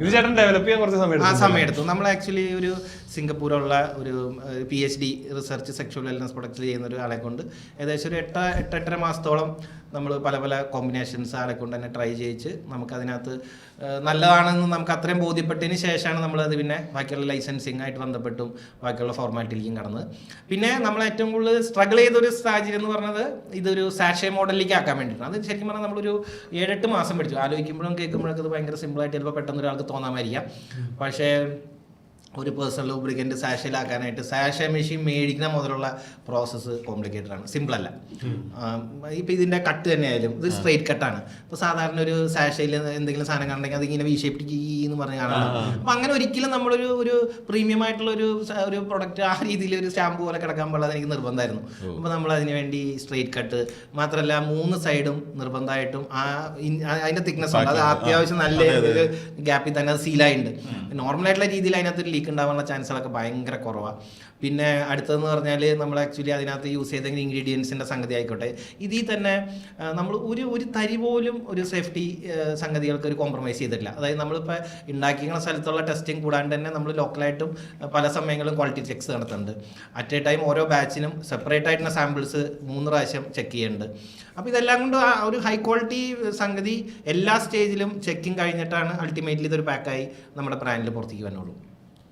ഇത് ചേട്ടൻ ഡെവലപ്പ് ചെയ്യാൻ കുറച്ച് സമയമെടുത്തു. നമ്മൾ ആക്ച്വലി ഒരു സിംഗപ്പൂരുള്ള ഒരു PhD research sexual wellness products ചെയ്യുന്ന ഒരാളെ കൊണ്ട് ഏകദേശം ഒരു 8-8.5 മാസത്തോളം നമ്മൾ പല പല കോമ്പിനേഷൻസ് ആളെ കൊണ്ട് തന്നെ ട്രൈ ചെയ്യിച്ച് നമുക്കതിനകത്ത് നല്ലതാണെന്ന് നമുക്ക് അത്രയും ബോധ്യപ്പെട്ടതിന് ശേഷമാണ് നമ്മളത് പിന്നെ ബാക്കിയുള്ള ലൈസൻസിങ് ആയിട്ട് ബന്ധപ്പെട്ടും ബാക്കിയുള്ള ഫോർമാലിറ്റിയിലേക്കും കടന്ന്. പിന്നെ നമ്മൾ ഏറ്റവും കൂടുതൽ സ്ട്രഗിൾ ചെയ്തൊരു സാഹചര്യം എന്ന് പറഞ്ഞത് ഇതൊരു സാഷേ മോഡലിലേക്ക് ആക്കാൻ വേണ്ടിയിട്ടാണ്. അത് ശരിക്കും പറഞ്ഞാൽ നമ്മളൊരു 7-8 മാസം പഠിച്ചു. ആലോചിക്കുമ്പോഴും കേൾക്കുമ്പോഴൊക്കെ അത് ഭയങ്കര സിമ്പിളായിട്ട് ചിലപ്പോൾ പെട്ടെന്ന് ഒരാൾക്ക് തോന്നാമായിരിക്കാം. പക്ഷേ ഒരു പേഴ്സണൽ ലൂബ്രിക്കൻ്റ് സാഷയിലാക്കാനായിട്ട് സാഷ മെഷീൻ മേടിക്കുന്ന മുതലുള്ള പ്രോസസ്സ് കോംപ്ലിക്കേറ്റഡ് ആണ്, സിമ്പിളല്ല. ഇപ്പം ഇതിൻ്റെ കട്ട് തന്നെ ആയാലും ഇത് സ്ട്രെയിറ്റ് കട്ടാണ്. ഇപ്പോൾ സാധാരണ ഒരു സാഷയിൽ എന്തെങ്കിലും സാധനം കണ്ടെങ്കിൽ അതിങ്ങനെ വി ഷേപ്പ് എന്ന് പറഞ്ഞ് കാണാം. അപ്പം അങ്ങനെ ഒരിക്കലും നമ്മളൊരു പ്രീമിയം ആയിട്ടുള്ള ഒരു പ്രൊഡക്റ്റ് ആ രീതിയിൽ ഒരു സ്റ്റാമ്പ് പോലെ കിടക്കാൻ പാടില്ല, എനിക്ക് നിർബന്ധമായിരുന്നു. അപ്പോൾ നമ്മൾ അതിന് വേണ്ടി സ്ട്രെയിറ്റ് കട്ട് മാത്രമല്ല 3 സൈഡും നിർബന്ധമായിട്ടും അതിൻ്റെ തിക്നെസ് ഉണ്ട്. അത് അത്യാവശ്യം നല്ല ഒരു ഗ്യാപ്പിൽ തന്നെ അത് സീലായിട്ടുണ്ട്. നോർമലായിട്ടുള്ള രീതിയിൽ അതിനകത്ത് ലീക്ക് ഉണ്ടാവാനുള്ള ചാൻസുകളൊക്കെ ഭയങ്കര കുറവാണ്. പിന്നെ അടുത്തതെന്ന് പറഞ്ഞാൽ നമ്മൾ ആക്ച്വലി അതിനകത്ത് യൂസ് ചെയ്തെങ്കിൽ ഇൻഗ്രീഡിയൻസിൻ്റെ സംഗതി ആയിക്കോട്ടെ, ഇതിൽ തന്നെ നമ്മൾ ഒരു തരി പോലും ഒരു സേഫ്റ്റി സംഗതികൾക്ക് ഒരു കോംപ്രമൈസ് ചെയ്തിട്ടില്ല. അതായത് നമ്മളിപ്പോൾ ഉണ്ടാക്കിക്കുന്ന സ്ഥലത്തുള്ള ടെസ്റ്റിംഗ് കൂടാണ്ട് തന്നെ നമ്മൾ ലോക്കലായിട്ടും പല സമയങ്ങളും ക്വാളിറ്റി ചെക്സ് നടത്തുന്നുണ്ട്. അറ്റ് എ ടൈം ഓരോ ബാച്ചിനും സെപ്പറേറ്റ് ആയിട്ടുള്ള സാമ്പിൾസ് 3 പ്രാവശ്യം ചെക്ക് ചെയ്യുന്നുണ്ട്. അപ്പോൾ ഇതെല്ലാം കൊണ്ട് ഒരു ഹൈ ക്വാളിറ്റി സംഗതി എല്ലാ സ്റ്റേജിലും ചെക്കിങ് കഴിഞ്ഞിട്ടാണ് അൾട്ടിമേറ്റ്ലി ഇതൊരു പാക്കായി നമ്മുടെ ബ്രാൻഡിൽ പുറത്തേക്ക് വന്നുള്ളൂ.